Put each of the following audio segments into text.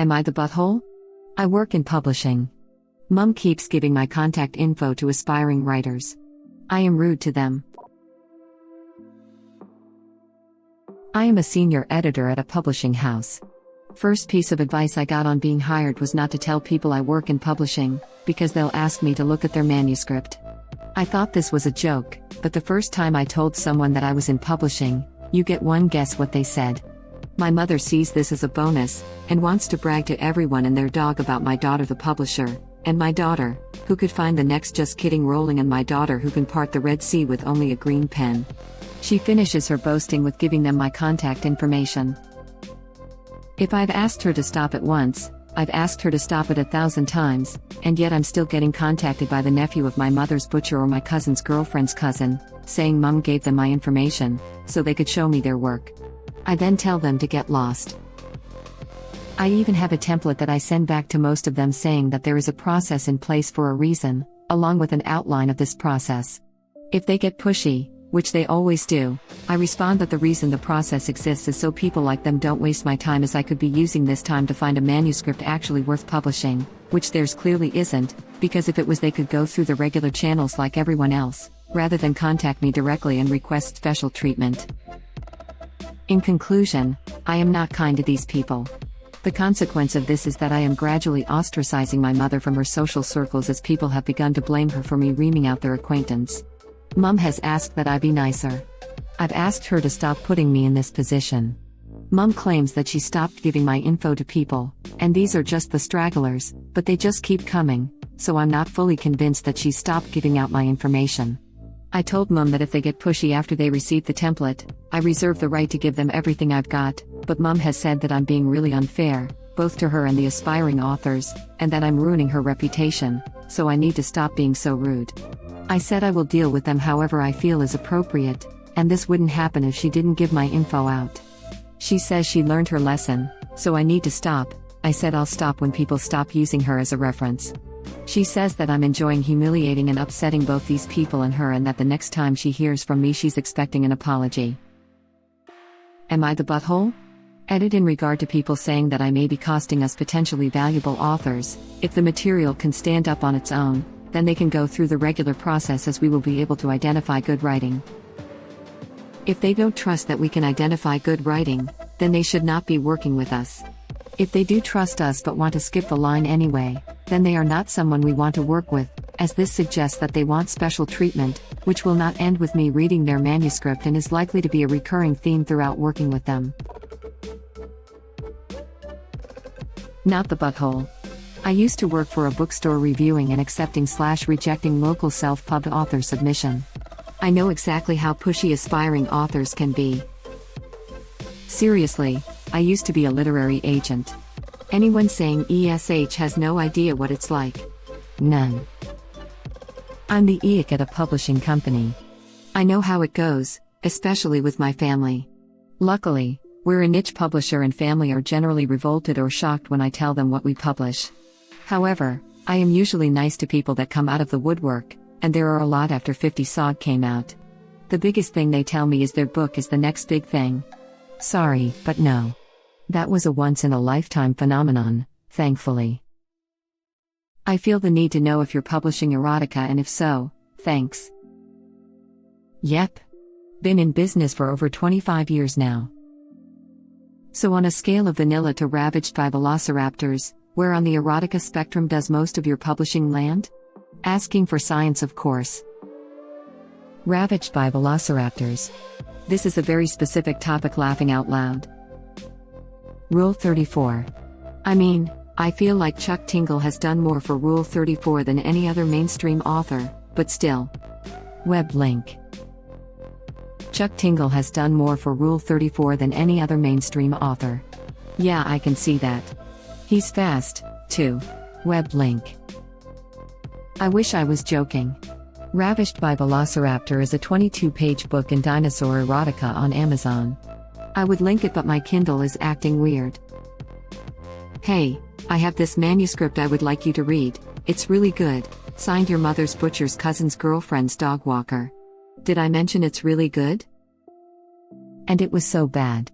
Am I the butthole? I work in publishing. Mom keeps giving my contact info to aspiring writers. I am rude to them. I am a senior editor at a publishing house. First piece of advice I got on being hired was not to tell people I work in publishing, because they'll ask me to look at their manuscript. I thought this was a joke, but the first time I told someone that I was in publishing, you get one guess what they said. My mother sees this as a bonus, and wants to brag to everyone and their dog about my daughter the publisher, and my daughter, who could find the next Just Kidding rolling, and my daughter who can part the Red Sea with only a green pen. She finishes her boasting with giving them my contact information. If I've asked her to stop it once, I've asked her to stop it 1,000 times, and yet I'm still getting contacted by the nephew of my mother's butcher or my cousin's girlfriend's cousin, saying Mom gave them my information, so they could show me their work. I then tell them to get lost. I even have a template that I send back to most of them saying that there is a process in place for a reason, along with an outline of this process. If they get pushy, which they always do, I respond that the reason the process exists is so people like them don't waste my time, as I could be using this time to find a manuscript actually worth publishing, which theirs clearly isn't, because if it was they could go through the regular channels like everyone else, rather than contact me directly and request special treatment. In conclusion, I am not kind to these people. The consequence of this is that I am gradually ostracizing my mother from her social circles, as people have begun to blame her for me reaming out their acquaintance. Mom has asked that I be nicer. I've asked her to stop putting me in this position. Mom claims that she stopped giving my info to people, and these are just the stragglers, but they just keep coming, so I'm not fully convinced that she stopped giving out my information. I told Mom that if they get pushy after they receive the template, I reserve the right to give them everything I've got, but Mom has said that I'm being really unfair, both to her and the aspiring authors, and that I'm ruining her reputation, so I need to stop being so rude. I said I will deal with them however I feel is appropriate, and this wouldn't happen if she didn't give my info out. She says she learned her lesson, so I need to stop. I said I'll stop when people stop using her as a reference. She says that I'm enjoying humiliating and upsetting both these people and her, and that the next time she hears from me she's expecting an apology. Am I the butthole? Edit in regard to people saying that I may be costing us potentially valuable authors. If the material can stand up on its own, then they can go through the regular process, as we will be able to identify good writing. If they don't trust that we can identify good writing, then they should not be working with us. If they do trust us but want to skip the line anyway, then they are not someone we want to work with, as this suggests that they want special treatment, which will not end with me reading their manuscript and is likely to be a recurring theme throughout working with them. Not the butthole. I used to work for a bookstore reviewing and accepting/rejecting local self-pubbed author submission. I know exactly how pushy aspiring authors can be. Seriously, I used to be a literary agent. Anyone saying ESH has no idea what it's like. None. I'm the EIC at a publishing company. I know how it goes, especially with my family. Luckily, we're a niche publisher and family are generally revolted or shocked when I tell them what we publish. However, I am usually nice to people that come out of the woodwork, and there are a lot after 50 Sog came out. The biggest thing they tell me is their book is the next big thing. Sorry, but no. That was a once-in-a-lifetime phenomenon, thankfully. I feel the need to know if you're publishing erotica, and if so, thanks. Yep. Been in business for over 25 years now. So on a scale of vanilla to ravaged by velociraptors, where on the erotica spectrum does most of your publishing land? Asking for science, of course. Ravaged by velociraptors. This is a very specific topic, laughing out loud. Rule 34. I feel like Chuck Tingle has done more for Rule 34 than any other mainstream author, but still. Web link. Chuck Tingle has done more for Rule 34 than any other mainstream author. Yeah, I can see that. He's fast, too. Web link. I wish I was joking. Ravished by Velociraptor is a 22-page book in dinosaur erotica on Amazon. I would link it, but my Kindle is acting weird. Hey, I have this manuscript I would like you to read. It's really good. Signed, your mother's butcher's cousin's girlfriend's dog walker. Did I mention it's really good? And it was so bad.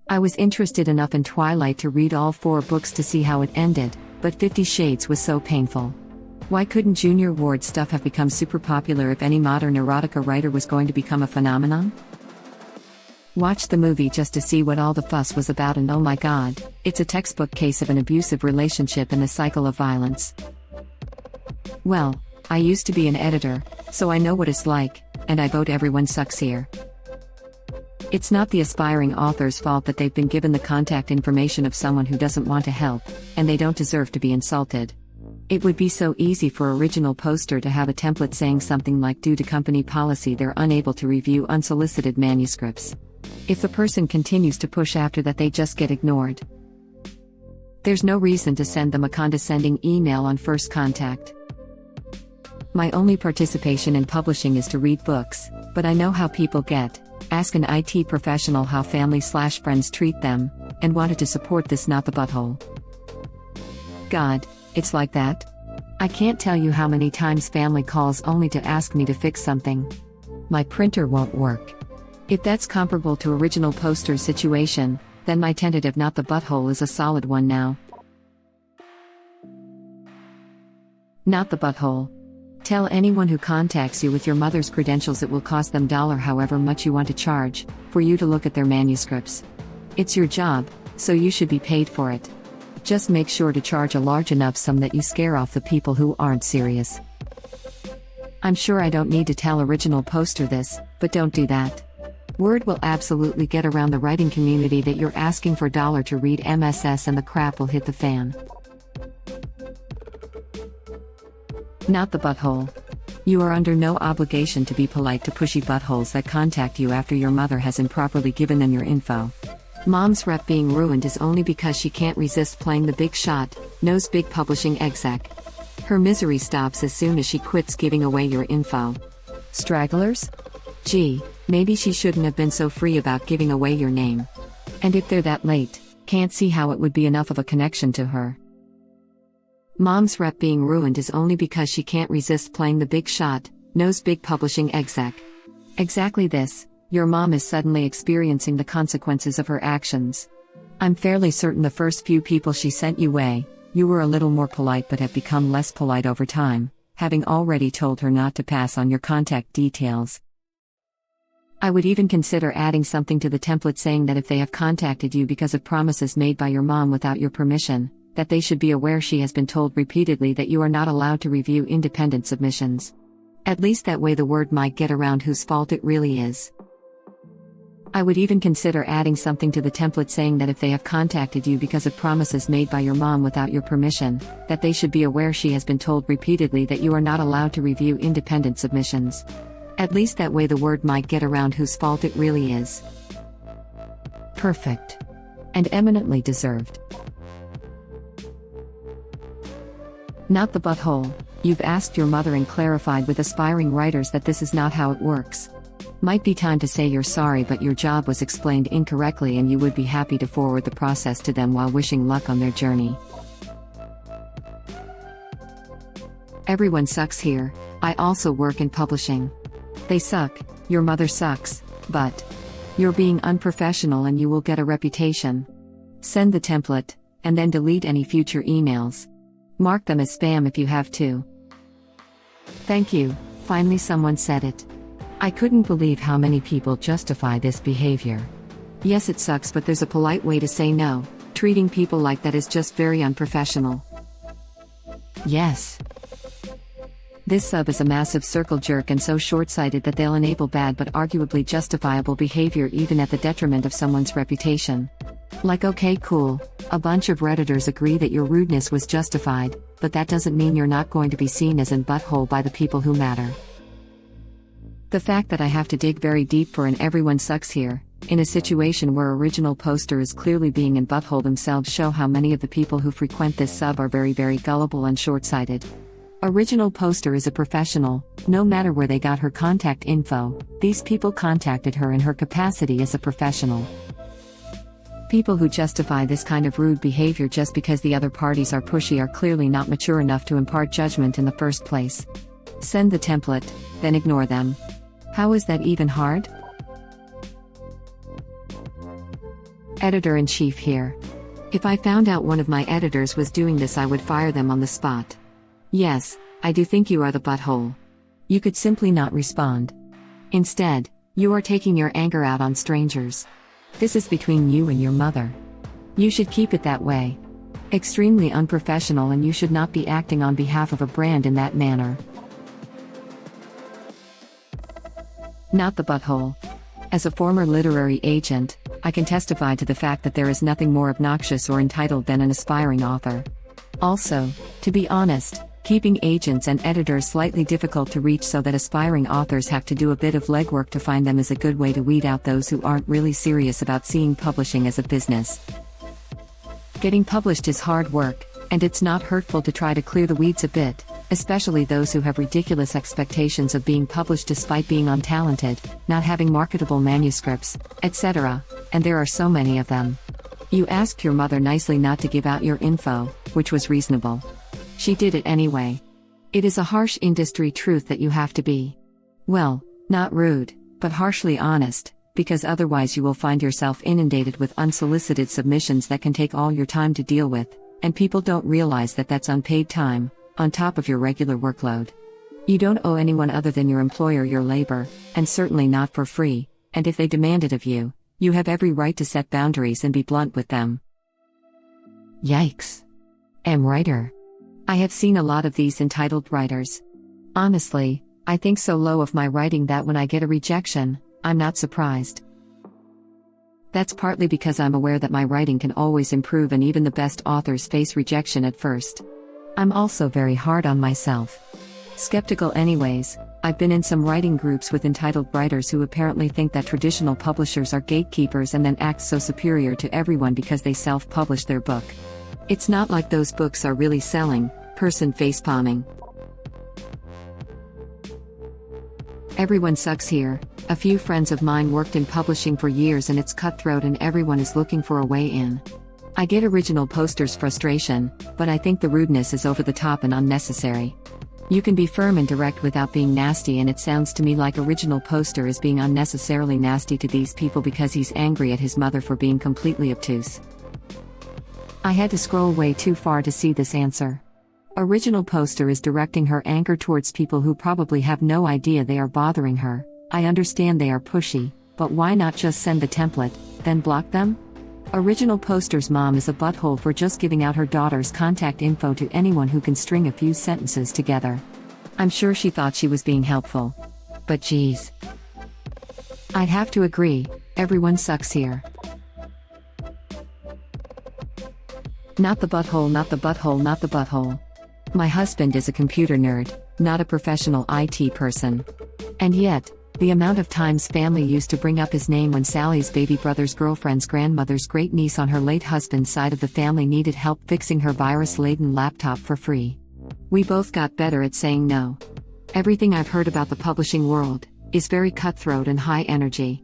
I was interested enough in Twilight to read all 4 books to see how it ended, but 50 Shades was so painful. Why couldn't Junior Ward stuff have become super popular if any modern erotica writer was going to become a phenomenon? Watched the movie just to see what all the fuss was about, and oh my god, it's a textbook case of an abusive relationship and the cycle of violence. Well, I used to be an editor, so I know what it's like, and I vote everyone sucks here. It's not the aspiring author's fault that they've been given the contact information of someone who doesn't want to help, and they don't deserve to be insulted. It would be so easy for original poster to have a template saying something like, due to company policy they're unable to review unsolicited manuscripts. If the person continues to push after that, they just get ignored. There's no reason to send them a condescending email on first contact. My only participation in publishing is to read books, but I know how people get. Ask an IT professional how family/friends treat them, and wanted to support this, not the butthole. God, it's like that? I can't tell you how many times family calls only to ask me to fix something. My printer won't work. If that's comparable to original poster's situation, then my tentative not the butthole is a solid one now. Not the butthole. Tell anyone who contacts you with your mother's credentials it will cost them however much you want to charge, for you to look at their manuscripts. It's your job, so you should be paid for it. Just make sure to charge a large enough sum that you scare off the people who aren't serious. I'm sure I don't need to tell original poster this, but don't do that. Word will absolutely get around the writing community that you're asking for $1 to read MSS, and the crap will hit the fan. Not the butthole. You are under no obligation to be polite to pushy buttholes that contact you after your mother has improperly given them your info. Mom's rep being ruined is only because she can't resist playing the big shot, knows big publishing exec. Her misery stops as soon as she quits giving away your info. Stragglers? Gee, maybe she shouldn't have been so free about giving away your name. And if they're that late, can't see how it would be enough of a connection to her. Mom's rep being ruined is only because she can't resist playing the big shot, knows big publishing exec. Exactly this, your mom is suddenly experiencing the consequences of her actions. I'm fairly certain the first few people she sent you way, you were a little more polite but have become less polite over time, having already told her not to pass on your contact details. I would even consider adding something to the template saying that if they have contacted you because of promises made by your mom without your permission, that they should be aware she has been told repeatedly that you are not allowed to review independent submissions. At least that way the word might get around whose fault it really is. I would even consider adding something to the template saying that if they have contacted you because of promises made by your mom without your permission, that they should be aware she has been told repeatedly that you are not allowed to review independent submissions. At least that way the word might get around whose fault it really is. Perfect. And eminently deserved. Not the butthole. You've asked your mother and clarified with aspiring writers that this is not how it works. Might be time to say you're sorry, but your job was explained incorrectly and you would be happy to forward the process to them while wishing luck on their journey. Everyone sucks here. I also work in publishing. They suck, your mother sucks, but you're being unprofessional and you will get a reputation. Send the template, and then delete any future emails. Mark them as spam if you have to. Thank you, finally someone said it. I couldn't believe how many people justify this behavior. Yes, it sucks, but there's a polite way to say no. Treating people like that is just very unprofessional. Yes. This sub is a massive circle jerk and so short-sighted that they'll enable bad but arguably justifiable behavior even at the detriment of someone's reputation. Like, okay, cool, a bunch of Redditors agree that your rudeness was justified, but that doesn't mean you're not going to be seen as in butthole by the people who matter. The fact that I have to dig very deep for an everyone sucks here, in a situation where original poster is clearly being in butthole themselves, show how many of the people who frequent this sub are very, very gullible and short-sighted. Original poster is a professional, no matter where they got her contact info, these people contacted her in her capacity as a professional. People who justify this kind of rude behavior just because the other parties are pushy are clearly not mature enough to impart judgment in the first place. Send the template, then ignore them. How is that even hard? Editor-in-Chief here. If I found out one of my editors was doing this, I would fire them on the spot. Yes, I do think you are the butthole. You could simply not respond. Instead, you are taking your anger out on strangers. This is between you and your mother. You should keep it that way. Extremely unprofessional, and you should not be acting on behalf of a brand in that manner. Not the butthole. As a former literary agent, I can testify to the fact that there is nothing more obnoxious or entitled than an aspiring author. Also, to be honest, keeping agents and editors slightly difficult to reach so that aspiring authors have to do a bit of legwork to find them is a good way to weed out those who aren't really serious about seeing publishing as a business. Getting published is hard work, and it's not hurtful to try to clear the weeds a bit, especially those who have ridiculous expectations of being published despite being untalented, not having marketable manuscripts, etc., and there are so many of them. You asked your mother nicely not to give out your info, which was reasonable. She did it anyway. It is a harsh industry truth that you have to be, well, not rude, but harshly honest, because otherwise you will find yourself inundated with unsolicited submissions that can take all your time to deal with, and people don't realize that that's unpaid time, on top of your regular workload. You don't owe anyone other than your employer your labor, and certainly not for free, and if they demand it of you, you have every right to set boundaries and be blunt with them. Yikes. Writer. I have seen a lot of these entitled writers. Honestly, I think so low of my writing that when I get a rejection, I'm not surprised. That's partly because I'm aware that my writing can always improve, and even the best authors face rejection at first. I'm also very hard on myself. Skeptical anyways. I've been in some writing groups with entitled writers who apparently think that traditional publishers are gatekeepers and then act so superior to everyone because they self-publish their book. It's not like those books are really selling. Person facepalming. Everyone sucks here. A few friends of mine worked in publishing for years and it's cutthroat and everyone is looking for a way in. I get original posters frustration, but I think the rudeness is over the top and unnecessary. You can be firm and direct without being nasty, and it sounds to me like original poster is being unnecessarily nasty to these people because he's angry at his mother for being completely obtuse. I had to scroll way too far to see this answer. Original poster is directing her anger towards people who probably have no idea they are bothering her. I understand they are pushy, but why not just send the template, then block them? Original poster's mom is a butthole for just giving out her daughter's contact info to anyone who can string a few sentences together. I'm sure she thought she was being helpful. But geez. I'd have to agree, everyone sucks here. Not the butthole, not the butthole, not the butthole. My husband is a computer nerd, not a professional IT person. And yet, the amount of times family used to bring up his name when Sally's baby brother's girlfriend's grandmother's great-niece on her late husband's side of the family needed help fixing her virus-laden laptop for free. We both got better at saying no. Everything I've heard about the publishing world is very cutthroat and high energy.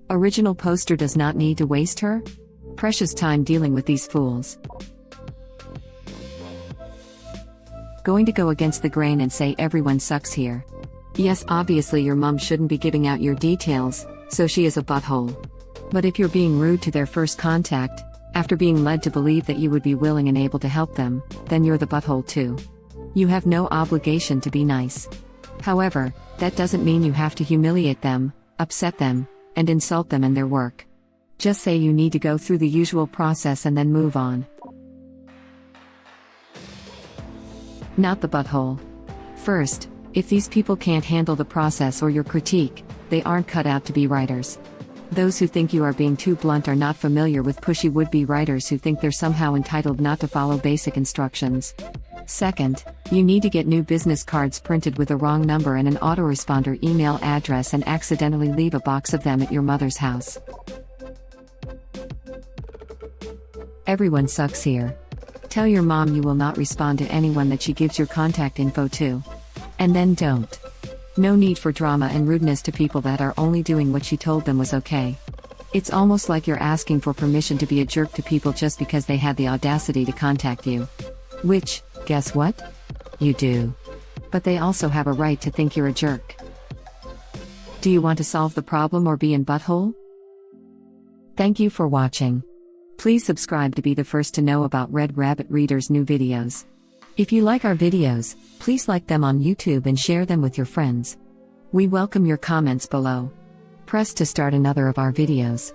Original poster does not need to waste her precious time dealing with these fools. Going to go against the grain and say everyone sucks here. Yes, obviously your mom shouldn't be giving out your details, so she is a butthole. But if you're being rude to their first contact, after being led to believe that you would be willing and able to help them, then you're the butthole too. You have no obligation to be nice. However, that doesn't mean you have to humiliate them, upset them, and insult them in their work. Just say you need to go through the usual process and then move on. Not the butthole. First, if these people can't handle the process or your critique, they aren't cut out to be writers. Those who think you are being too blunt are not familiar with pushy would-be writers who think they're somehow entitled not to follow basic instructions. Second, you need to get new business cards printed with a wrong number and an autoresponder email address and accidentally leave a box of them at your mother's house. Everyone sucks here. Tell your mom you will not respond to anyone that she gives your contact info to. And then don't. No need for drama and rudeness to people that are only doing what she told them was okay. It's almost like you're asking for permission to be a jerk to people just because they had the audacity to contact you. Which, guess what? You do. But they also have a right to think you're a jerk. Do you want to solve the problem or be in butthole? Thank you for watching. Please subscribe to be the first to know about Red Rabbit Reader's new videos. If you like our videos, please like them on YouTube and share them with your friends. We welcome your comments below. Press to start another of our videos.